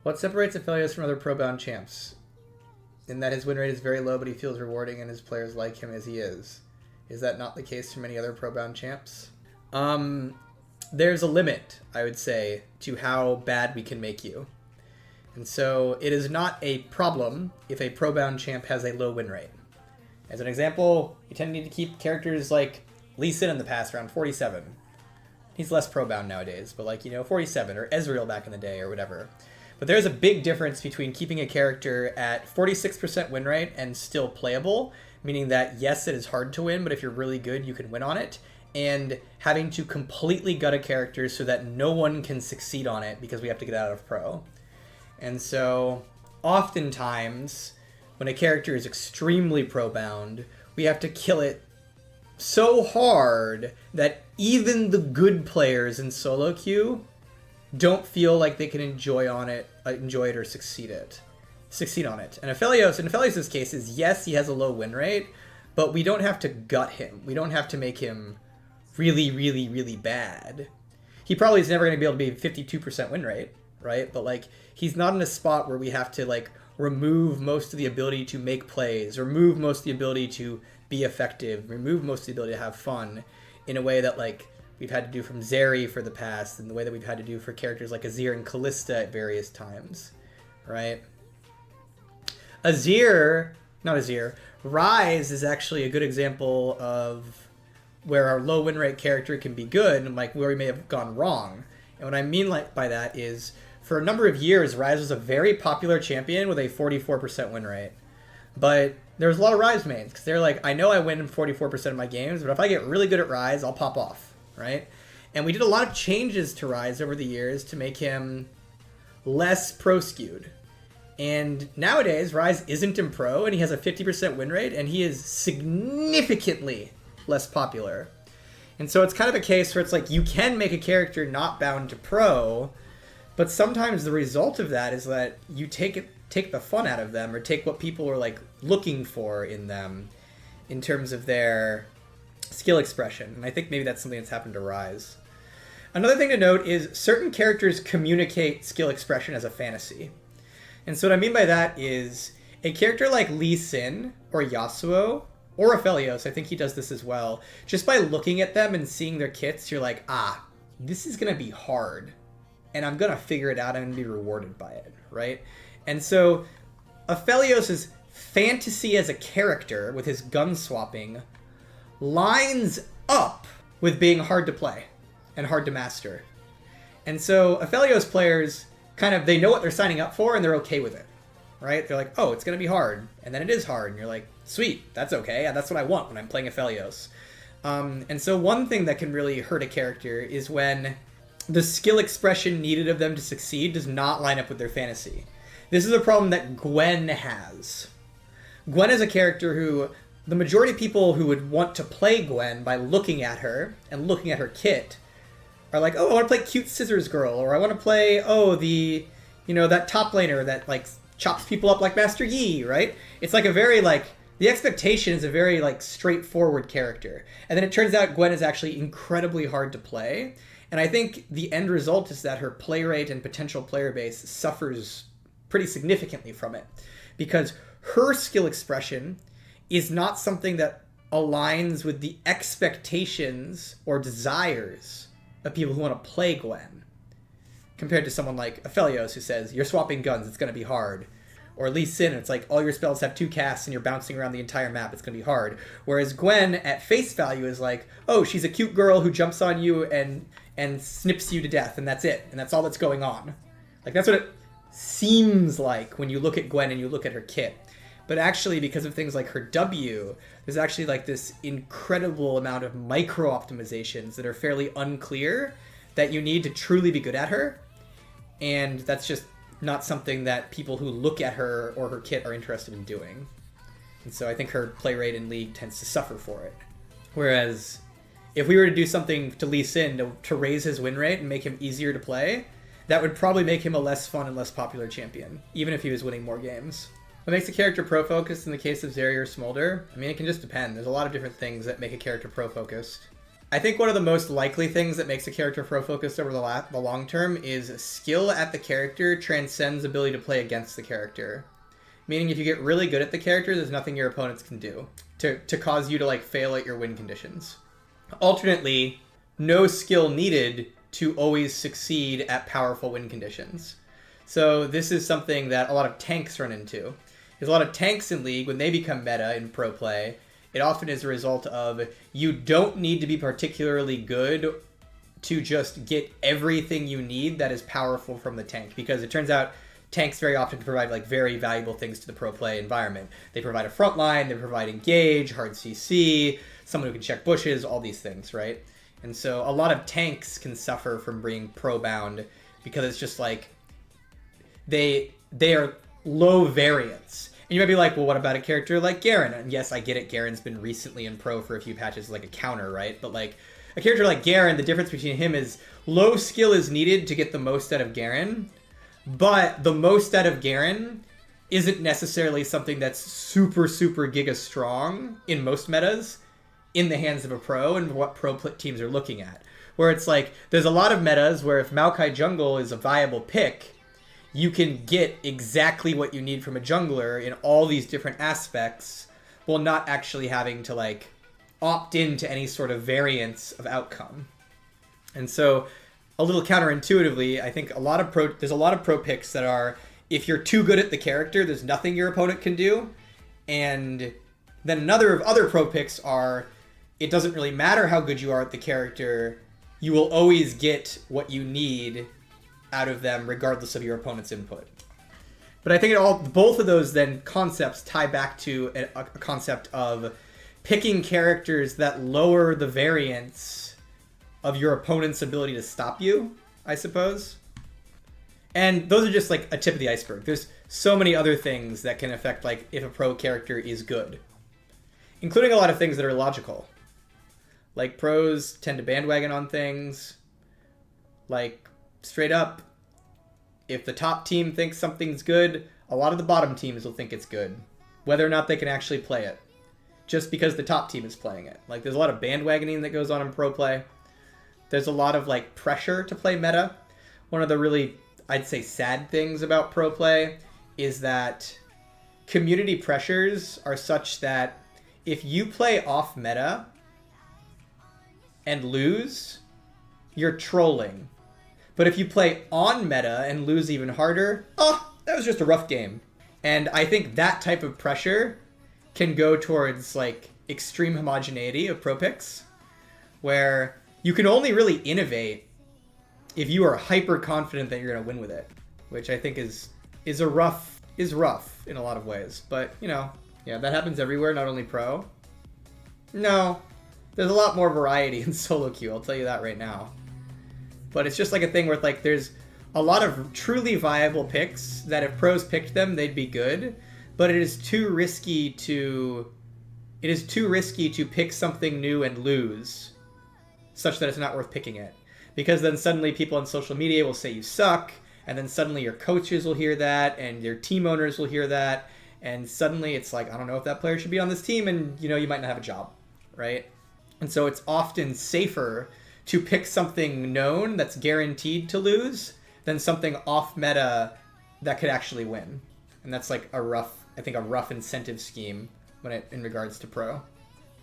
What separates Aphelios from other pro-bound champs? In that his win rate is very low, but he feels rewarding and his players like him as he is. Is that not the case for many other pro-bound champs? There's a limit, I would say, to how bad we can make you. And so it is not a problem if a pro-bound champ has a low win rate. As an example, you tend to need to keep characters like Lee Sin in the past around 47. He's less pro-bound nowadays, but 47, or Ezreal back in the day, or whatever. But there's a big difference between keeping a character at 46% win rate and still playable, meaning that, yes, it is hard to win, but if you're really good, you can win on it, and having to completely gut a character so that no one can succeed on it because we have to get out of pro. And so, oftentimes, when a character is extremely pro-bound, we have to kill it so hard that even the good players in solo queue don't feel like they can enjoy it or succeed on it. And Aphelios, in Aphelios' case, is yes, he has a low win rate, but we don't have to gut him. We don't have to make him really, really, really bad. He probably is never going to be able to be 52% win rate, right? But he's not in a spot where we have to remove most of the ability to make plays, remove most of the ability to be effective, remove most of the ability to have fun in a way that we've had to do from Zeri for the past, and the way that we've had to do for characters like Azir and Kalista at various times, right? Ryze is actually a good example of where our low win rate character can be good and where we may have gone wrong. And what I mean by that is, for a number of years, Ryze was a very popular champion with a 44% win rate. But there was a lot of Ryze mains, because they're I know I win 44% of my games, but if I get really good at Ryze, I'll pop off, right? And we did a lot of changes to Ryze over the years to make him less pro-skewed. And nowadays, Ryze isn't in pro, and he has a 50% win rate, and he is significantly less popular. And so it's kind of a case where it's you can make a character not bound to pro, but sometimes the result of that is that you take the fun out of them, or take what people are looking for in them in terms of their skill expression. And I think maybe that's something that's happened to Ryze. Another thing to note is certain characters communicate skill expression as a fantasy. And so what I mean by that is a character like Lee Sin or Yasuo or Aphelios, I think he does this as well, just by looking at them and seeing their kits, you're this is going to be hard, and I'm going to figure it out, I'm going to be rewarded by it, right? And so Aphelios' fantasy as a character with his gun swapping lines up with being hard to play and hard to master. And so Aphelios players they know what they're signing up for, and they're okay with it, right? They're oh, it's going to be hard, and then it is hard, and you're sweet, that's okay, yeah, that's what I want when I'm playing Aphelios. And so one thing that can really hurt a character is when the skill expression needed of them to succeed does not line up with their fantasy. This is a problem that Gwen has. Gwen is a character who the majority of people who would want to play Gwen by looking at her and looking at her kit are oh, I want to play cute scissors girl, or I want to play, that top laner that chops people up like Master Yi, right? It's a very the expectation is a very straightforward character. And then it turns out Gwen is actually incredibly hard to play. And I think the end result is that her play rate and potential player base suffers pretty significantly from it, because her skill expression is not something that aligns with the expectations or desires of people who want to play Gwen, compared to someone like Aphelios who says, you're swapping guns, it's going to be hard. Or Lee Sin, it's all your spells have 2 casts and you're bouncing around the entire map, it's going to be hard. Whereas Gwen, at face value, is oh, she's a cute girl who jumps on you and snips you to death, and that's it. And that's all that's going on. That's what it seems like when you look at Gwen and you look at her kit. But actually, because of things like her W, there's actually this incredible amount of micro optimizations that are fairly unclear that you need to truly be good at her. And that's just not something that people who look at her or her kit are interested in doing. And so I think her play rate in League tends to suffer for it. Whereas if we were to do something to Lee Sin to raise his win rate and make him easier to play, that would probably make him a less fun and less popular champion, even if he was winning more games. What makes a character pro-focused in the case of Zeri or Smolder? I mean, it can just depend. There's a lot of different things that make a character pro-focused. I think one of the most likely things that makes a character pro-focused over the long term is skill at the character transcends ability to play against the character. Meaning if you get really good at the character, there's nothing your opponents can do to cause you to like fail at your win conditions. Alternately, no skill needed to always succeed at powerful win conditions. So this is something that a lot of tanks run into. There's a lot of tanks in League, when they become meta in pro play, it often is a result of you don't need to be particularly good to just get everything you need that is powerful from the tank. Because it turns out tanks very often provide like very valuable things to the pro play environment. They provide a front line, they provide engage, hard CC, someone who can check bushes, all these things, right? And so a lot of tanks can suffer from being pro bound because it's just like they are low variance. And you might be like, well, what about a character like Garen? And yes, I get it. Garen's been recently in pro for a few patches, like a counter, right? But like a character like Garen, the difference between him is low skill is needed to get the most out of Garen, but the most out of Garen isn't necessarily something that's super, super giga strong in most metas in the hands of a pro and what pro teams are looking at. Where it's like, there's a lot of metas where if Maokai Jungle is a viable pick, you can get exactly what you need from a jungler in all these different aspects while not actually having to like opt into any sort of variance of outcome. And so a little counterintuitively, I think there's a lot of pro picks that are, if you're too good at the character, there's nothing your opponent can do. And then another of other pro picks are, it doesn't really matter how good you are at the character, you will always get what you need out of them regardless of your opponent's input. But I think both of those then concepts tie back to a concept of picking characters that lower the variance of your opponent's ability to stop you, I suppose. And those are just like a tip of the iceberg. There's so many other things that can affect like if a pro character is good, including a lot of things that are logical. Like pros tend to bandwagon on things. Like straight up, if the top team thinks something's good, a lot of the bottom teams will think it's good, whether or not they can actually play it, just because the top team is playing it. Like there's a lot of bandwagoning that goes on in pro play. There's a lot of like pressure to play meta. One of the really, I'd say, sad things about pro play is that community pressures are such that if you play off meta and lose, you're trolling. But if you play on meta and lose even harder, oh, that was just a rough game. And I think that type of pressure can go towards like extreme homogeneity of pro picks, where you can only really innovate if you are hyper confident that you're going to win with it, which I think is rough in a lot of ways. But you know, yeah, that happens everywhere, not only pro. No, there's a lot more variety in solo queue, I'll tell you that right now. But it's just like a thing where like there's a lot of truly viable picks that if pros picked them, they'd be good. But it is too risky to pick something new and lose, such that it's not worth picking it. Because then suddenly people on social media will say you suck, and then suddenly your coaches will hear that, and your team owners will hear that, and suddenly it's like, I don't know if that player should be on this team, and you know, you might not have a job, right? And so it's often safer to pick something known that's guaranteed to lose than something off meta that could actually win. And that's like a rough incentive scheme in regards to pro.